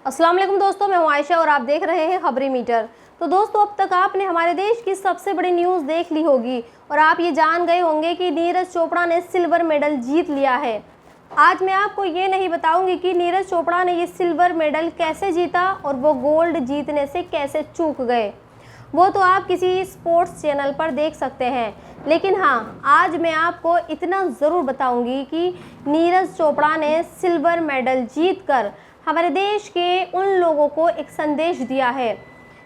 अस्सलाम वालेकुम दोस्तों, मैं हूं आयशा और आप देख रहे हैं खबरी मीटर। तो दोस्तों, अब तक आपने हमारे देश की सबसे बड़ी न्यूज़ देख ली होगी और आप ये जान गए होंगे कि नीरज चोपड़ा ने सिल्वर मेडल जीत लिया है। आज मैं आपको ये नहीं बताऊंगी कि नीरज चोपड़ा ने ये सिल्वर मेडल कैसे जीता और वो गोल्ड जीतने से कैसे चूक गए। वो तो आप किसी स्पोर्ट्स चैनल पर देख सकते हैं, लेकिन हाँ, आज मैं आपको इतना ज़रूर बताऊंगी कि नीरज चोपड़ा ने सिल्वर मेडल जीतकर हमारे देश के उन लोगों को एक संदेश दिया है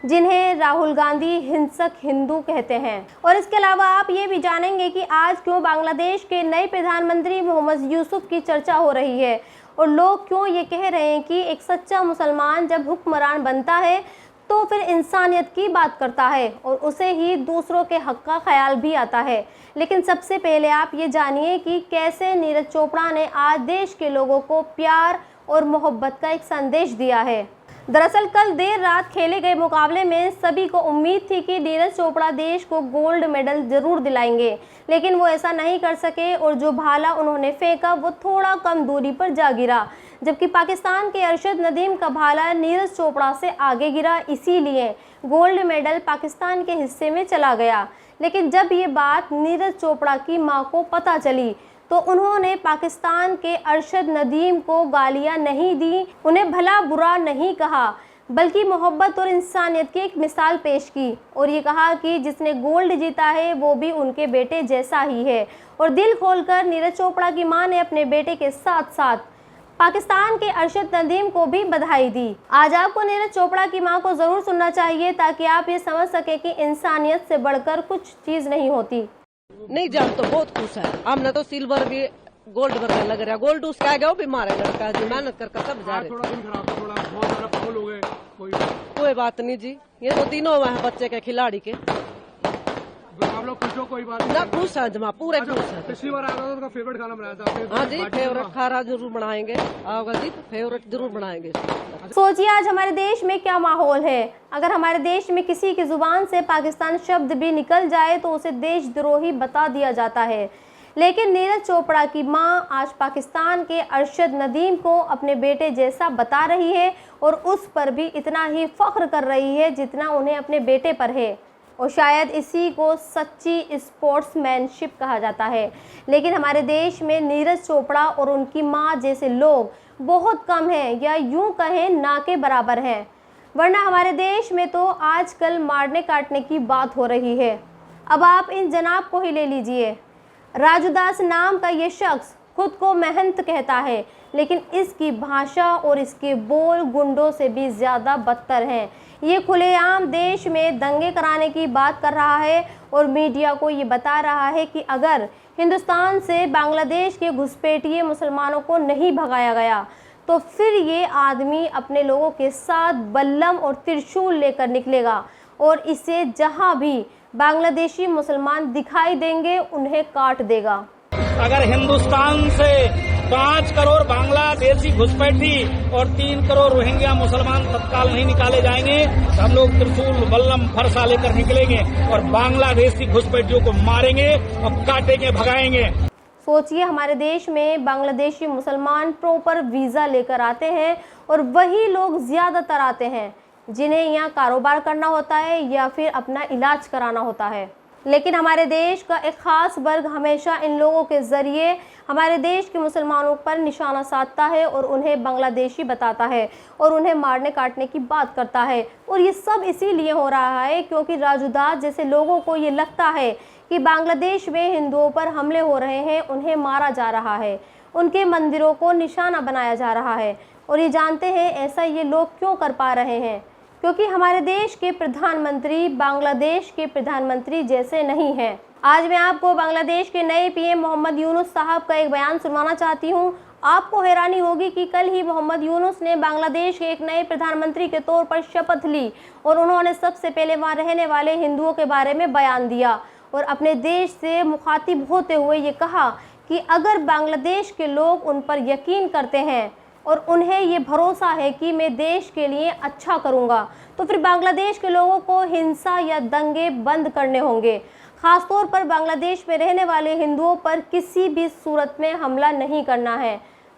जिन्हें राहुल गांधी हिंसक हिंदू कहते हैं। और इसके अलावा आप ये भी जानेंगे कि आज क्यों बांग्लादेश के नए प्रधानमंत्री मोहम्मद यूसुफ की चर्चा हो रही है और लोग क्यों ये कह रहे हैं कि एक सच्चा मुसलमान जब हुक्मरान बनता है तो फिर इंसानियत की बात करता है और उसे ही दूसरों के हक का ख्याल भी आता है। लेकिन सबसे पहले आप ये जानिए कि कैसे नीरज चोपड़ा ने आज देश के लोगों को प्यार और मोहब्बत का एक संदेश दिया है। दरअसल कल देर रात खेले गए मुकाबले में सभी को उम्मीद थी कि नीरज चोपड़ा देश को गोल्ड मेडल जरूर दिलाएंगे, लेकिन वो ऐसा नहीं कर सके और जो भाला उन्होंने फेंका वो थोड़ा कम दूरी पर जा गिरा, जबकि पाकिस्तान के अरशद नदीम का भाला नीरज चोपड़ा से आगे गिरा। इसीलिए गोल्ड मेडल पाकिस्तान के हिस्से में चला गया। लेकिन जब ये बात नीरज चोपड़ा की मां को पता चली तो उन्होंने पाकिस्तान के अरशद नदीम को गालियां नहीं दी, उन्हें भला बुरा नहीं कहा, बल्कि मोहब्बत और इंसानियत की एक मिसाल पेश की और ये कहा कि जिसने गोल्ड जीता है वो भी उनके बेटे जैसा ही है। और दिल खोलकर नीरज चोपड़ा की मां ने अपने बेटे के साथ साथ पाकिस्तान के अरशद नदीम को भी बधाई दी। आज आपको नीरज चोपड़ा की मां को जरूर सुनना चाहिए ताकि आप ये समझ सके कि इंसानियत से बढ़कर कुछ चीज नहीं होती। नहीं जान तो बहुत खुश है। हमने तो सिल्वर भी गोल्ड करने लग रहा। गोल्ड उसका आ गया, वो भी मारे लड़का जो मेहनत करके सब जा रहे। थोड़ा दिन खराब था, थोड़ा बहुत ज्यादा फाउल हो गए। कोई बात नहीं जी, ये तो तीनों हुए हैं बच्चे के खिलाड़ी के। आप लोग खुश हो? कोई बात ना खुश है जमा, पूरे खुश है। पिछली बार आया था तो उनका फेवरेट खाना बनाया था। हाँ जी, फेवरेट खाना जरूर बनाएंगे। आओगा जी तो फेवरेट जरूर बनाएंगे। सोचिए आज हमारे देश में क्या माहौल है। अगर हमारे देश में किसी की जुबान से पाकिस्तान शब्द भी निकल जाए तो उसे देशद्रोही बता दिया जाता है। लेकिन नीरज चोपड़ा की मां आज पाकिस्तान के अरशद नदीम को अपने बेटे जैसा बता रही है और उस पर भी इतना ही फख्र कर रही है जितना उन्हें अपने बेटे पर है। और शायद इसी को सच्ची स्पोर्ट्समैनशिप कहा जाता है। लेकिन हमारे देश में नीरज चोपड़ा और उनकी मां जैसे लोग बहुत कम हैं, या यूं कहें ना के बराबर हैं। वरना हमारे देश में तो आजकल मारने काटने की बात हो रही है। अब आप इन जनाब को ही ले लीजिए। राजू दास नाम का ये शख्स खुद को महंत कहता है, लेकिन इसकी भाषा और इसके बोल गुंडों से भी ज़्यादा बदतर हैं। ये खुलेआम देश में दंगे कराने की बात कर रहा है और मीडिया को ये बता रहा है कि अगर हिंदुस्तान से बांग्लादेश के घुसपैठिए मुसलमानों को नहीं भगाया गया तो फिर ये आदमी अपने लोगों के साथ बल्लम और त्रिशूल लेकर निकलेगा और इसे जहां भी बांग्लादेशी मुसलमान दिखाई देंगे उन्हें काट देगा। अगर हिंदुस्तान से 5 करोड़ बांग्लादेशी घुसपैठी और 3 करोड़ रोहिंग्या मुसलमान तत्काल नहीं निकाले जाएंगे तो हम लोग त्रिशूल बल्लम फरसा लेकर निकलेंगे और बांग्लादेशी घुसपैठियों को मारेंगे और काटेंगे, भगाएंगे। सोचिए हमारे देश में बांग्लादेशी मुसलमान प्रॉपर वीज़ा लेकर आते हैं और वही लोग ज़्यादातर आते हैं जिन्हें यहाँ कारोबार करना होता है या फिर अपना इलाज कराना होता है। लेकिन हमारे देश का एक ख़ास वर्ग हमेशा इन लोगों के ज़रिए हमारे देश के मुसलमानों पर निशाना साधता है और उन्हें बांग्लादेशी बताता है और उन्हें मारने काटने की बात करता है। और ये सब इसीलिए हो रहा है क्योंकि राजू दास जैसे लोगों को ये लगता है कि बांग्लादेश में हिंदुओं पर हमले हो रहे हैं, उन्हें मारा जा रहा है, उनके मंदिरों को निशाना बनाया जा रहा है। और ये जानते हैं ऐसा ये लोग क्यों कर पा रहे हैं, क्योंकि हमारे देश के प्रधानमंत्री बांग्लादेश के प्रधानमंत्री जैसे नहीं हैं। आज मैं आपको बांग्लादेश के नए पीएम मोहम्मद यूनुस साहब का एक बयान सुनवाना चाहती हूँ। आपको हैरानी होगी कि कल ही मोहम्मद यूनुस ने बांग्लादेश के एक नए प्रधानमंत्री के तौर पर शपथ ली और उन्होंने सबसे पहले वहाँ रहने वाले हिंदुओं के बारे में बयान दिया और अपने देश से मुखातिब होते हुए ये कहा कि अगर बांग्लादेश के लोग उन पर यकीन करते हैं और उन्हें ये भरोसा है कि मैं देश के लिए अच्छा करूंगा तो फिर बांग्लादेश के लोगों को हिंसा या दंगे बंद करने होंगे। ख़ासतौर पर बांग्लादेश में रहने वाले हिंदुओं पर किसी भी सूरत में हमला नहीं करना है।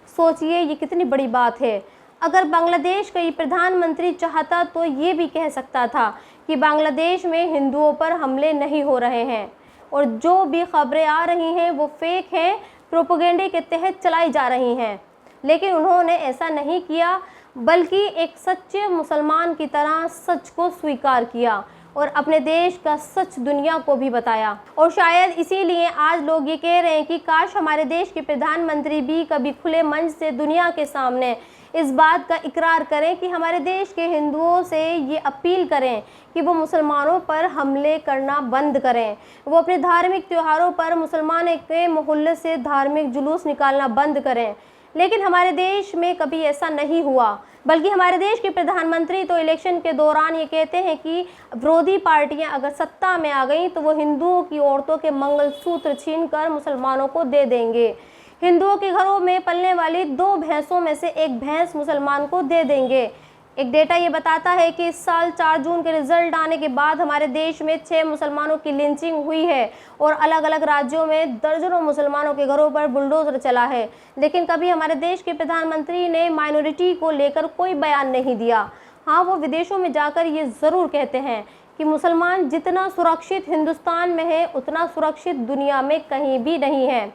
सोचिए ये कितनी बड़ी बात है। अगर बांग्लादेश का ये प्रधानमंत्री चाहता तो ये भी कह सकता था कि बांग्लादेश में हिंदुओं पर हमले नहीं हो रहे हैं और जो भी खबरें आ रही हैं वो फेक हैं, प्रोपेगेंडे के तहत चलाई जा रही हैं। लेकिन उन्होंने ऐसा नहीं किया, बल्कि एक सच्चे मुसलमान की तरह सच को स्वीकार किया और अपने देश का सच दुनिया को भी बताया। और शायद इसीलिए आज लोग ये कह रहे हैं कि काश हमारे देश के प्रधानमंत्री भी कभी खुले मंच से दुनिया के सामने इस बात का इकरार करें कि हमारे देश के हिंदुओं से ये अपील करें कि वो मुसलमानों पर हमले करना बंद करें, वो अपने धार्मिक त्योहारों पर मुसलमानों के मोहल्ले से धार्मिक जुलूस निकालना बंद करें। लेकिन हमारे देश में कभी ऐसा नहीं हुआ, बल्कि हमारे देश के प्रधानमंत्री तो इलेक्शन के दौरान ये कहते हैं कि विरोधी पार्टियां अगर सत्ता में आ गई तो वो हिंदुओं की औरतों के मंगलसूत्र छीनकर मुसलमानों को दे देंगे, हिंदुओं के घरों में पलने वाली 2 भैंसों में से 1 भैंस मुसलमान को दे देंगे। एक डेटा ये बताता है कि इस साल 4 जून के रिजल्ट आने के बाद हमारे देश में 6 मुसलमानों की लिंचिंग हुई है और अलग अलग राज्यों में दर्जनों मुसलमानों के घरों पर बुलडोजर चला है। लेकिन कभी हमारे देश के प्रधानमंत्री ने माइनॉरिटी को लेकर कोई बयान नहीं दिया। हाँ, वो विदेशों में जाकर ये ज़रूर कहते हैं कि मुसलमान जितना सुरक्षित हिंदुस्तान में है उतना सुरक्षित दुनिया में कहीं भी नहीं है।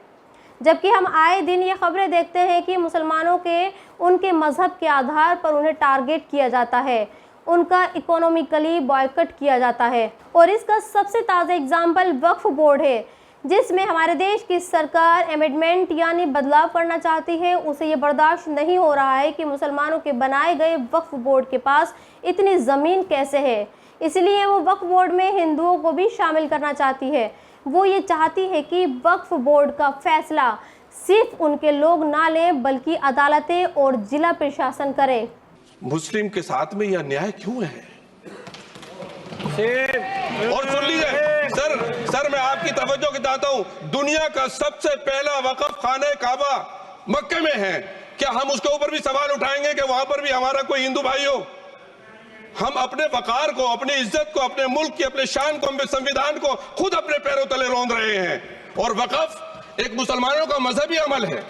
जबकि हम आए दिन ये खबरें देखते हैं कि मुसलमानों के उनके मज़हब के आधार पर उन्हें टारगेट किया जाता है, उनका इकोनॉमिकली बॉयकॉट किया जाता है। और इसका सबसे ताज़ा एग्जाम्पल वक्फ बोर्ड है, जिसमें हमारे देश की सरकार अमेंडमेंट यानी बदलाव करना चाहती है। उसे ये बर्दाश्त नहीं हो रहा है कि मुसलमानों के बनाए गए वक्फ बोर्ड के पास इतनी ज़मीन कैसे है, इसलिए वो वक्फ बोर्ड में हिंदुओं को भी शामिल करना चाहती है। वो ये चाहती है कि वक्फ बोर्ड का फैसला सिर्फ उनके लोग ना लें, बल्कि अदालतें और जिला प्रशासन करे। मुस्लिम के साथ में यह अन्याय क्यों है? और सुन लीजिए सर मैं आपकी तवज्जो की चाहता हूं, दुनिया का सबसे पहला वक्फ खाने काबा मक्के में है। क्या हम उसके ऊपर भी सवाल उठाएंगे कि वहां पर भी हमारा कोई हिंदू भाई हो? हम अपने वकार को, अपनी इज्जत को, अपने मुल्क की, अपने शान को, अपने संविधान को खुद अपने पैरों तले रौंद रहे हैं। और वक़्फ़ एक मुसलमानों का मजहबी अमल है,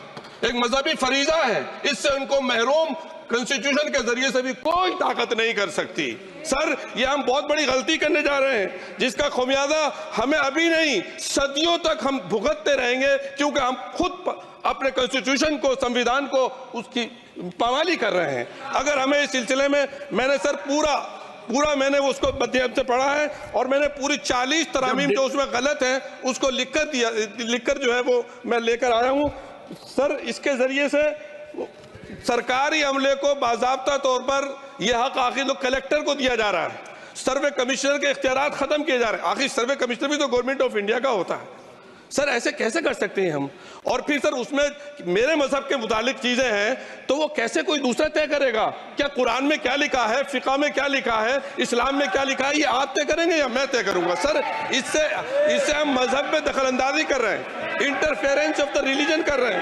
एक मजहबी फरीजा है। इससे उनको महरूम कॉन्स्टिट्यूशन के जरिए से भी कोई ताकत नहीं कर सकती। सर, ये हम बहुत बड़ी गलती करने जा रहे हैं, जिसका खुमियाजा हमें अभी नहीं सदियों तक हम भुगतते रहेंगे, क्योंकि हम खुद अपने कॉन्स्टिट्यूशन को, संविधान को, उसकी पामाली कर रहे हैं। अगर हमें इस सिलसिले में मैंने सर पूरा मैंने उसको मध्यम से पढ़ा है और मैंने पूरी 40 तरामीम जो उसमें गलत है उसको लिखकर जो है वो मैं लेकर आया हूँ। सर, इसके जरिए से सरकारी अमले को बाज़ाब्ता तौर पर यह हक आखिर तो कलेक्टर को दिया जा रहा है, सर्वे कमिश्नर के इख्तियारात खत्म किए जा रहे हैं। आखिर सर्वे कमिश्नर भी तो गवर्नमेंट ऑफ इंडिया का होता है। सर, ऐसे कैसे कर सकते हैं हम? और फिर सर उसमें मेरे मजहब के मुतालिक चीजें हैं तो वो कैसे कोई दूसरा तय करेगा? क्या कुरान में क्या लिखा है, फिक़ा में क्या लिखा है, इस्लाम में क्या लिखा है, ये आप तय करेंगे या मैं तय करूंगा? सर, इससे हम मजहब में दखल अंदाजी कर रहे हैं, इंटरफेरेंस ऑफ द रिलीजन कर रहे हैं।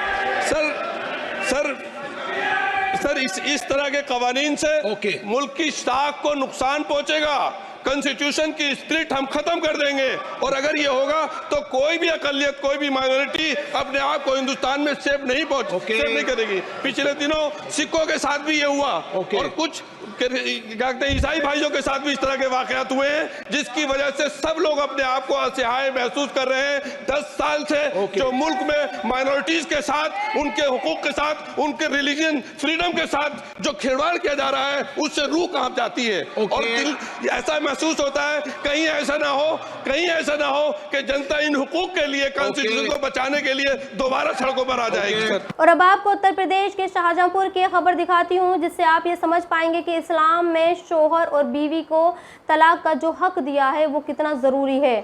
सर इस तरह के कवानीन से मुल्क की शाख को नुकसान पहुंचेगा। कॉन्स्टिट्यूशन की स्पिरिट हम खत्म कर देंगे और अगर ये होगा तो कोई भी अकलियत, कोई भी माइनॉरिटी अपने आप को हिंदुस्तान में सेफ नहीं करेगी। पिछले दिनों सिखों के साथ भी ये हुआ और कुछ ईसाई भाइयों के साथ भी इस तरह के वाकयात हुए हैं, जिसकी वजह से सब लोग अपने आप को असहाय महसूस कर रहे हैं। 10 साल से जो मुल्क में माइनॉरिटीज के साथ, उनके हुकूक के साथ, उनके रिलीजन फ्रीडम के साथ जो खिलवाड़ किया जा रहा है, उससे रूह कांप जाती है और दिल ऐसा महसूस होता है कहीं ऐसा ना हो कि जनता इन हुकूक के लिए, कॉन्स्टिट्यूशन को बचाने के लिए दोबारा सड़कों पर आ जाएगी। और अब आपको उत्तर प्रदेश के शाहजहांपुर की खबर दिखाती हूँ, जिससे आप ये समझ पाएंगे कि इस्लाम में शोहर और बीवी को तलाक का जो हक दिया है वो कितना ज़रूरी है।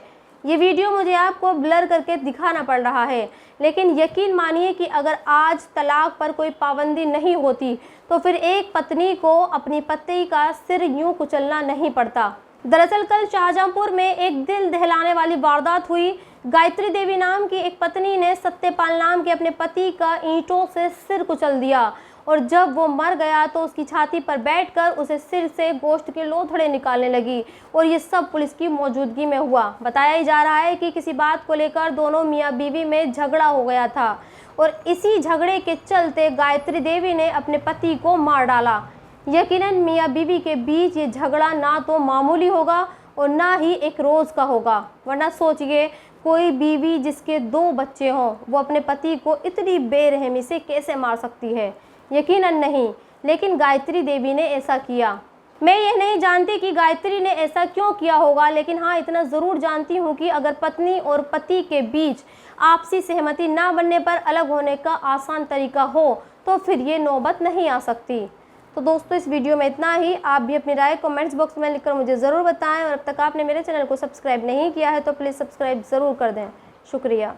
ये वीडियो मुझे आपको ब्लर करके दिखाना पड़ रहा है, लेकिन यकीन मानिए कि अगर आज तलाक पर कोई पाबंदी नहीं होती तो फिर एक पत्नी को अपनी पति का सिर यूं कुचलना नहीं पड़ता। दरअसल कल शाहजहांपुर में एक दिल दहलाने वाली वारदात हुई। गायत्री देवी नाम की एक पत्नी ने सत्यपाल नाम के अपने पति का ईंटों से सिर कुचल दिया और जब वो मर गया तो उसकी छाती पर बैठकर उसे सिर से गोश्त के लोथड़े निकालने लगी और ये सब पुलिस की मौजूदगी में हुआ। बताया जा रहा है कि किसी बात को लेकर दोनों मियाँ बीवी में झगड़ा हो गया था और इसी झगड़े के चलते गायत्री देवी ने अपने पति को मार डाला। यकीनन मियाँ बीवी के बीच ये झगड़ा ना तो मामूली होगा और ना ही एक रोज़ का होगा, वरना सोचिए कोई बीवी जिसके 2 बच्चे हों वो अपने पति को इतनी बेरहमी से कैसे मार सकती है। यकीनन नहीं, लेकिन गायत्री देवी ने ऐसा किया। मैं यह नहीं जानती कि गायत्री ने ऐसा क्यों किया होगा, लेकिन हाँ इतना ज़रूर जानती हूँ कि अगर पत्नी और पति के बीच आपसी सहमति ना बनने पर अलग होने का आसान तरीका हो तो फिर ये नौबत नहीं आ सकती। तो दोस्तों इस वीडियो में इतना ही। आप भी अपनी राय कमेंट्स बॉक्स में लिखकर मुझे ज़रूर बताएं और अब तक आपने मेरे चैनल को सब्सक्राइब नहीं किया है तो प्लीज़ सब्सक्राइब ज़रूर कर दें। शुक्रिया।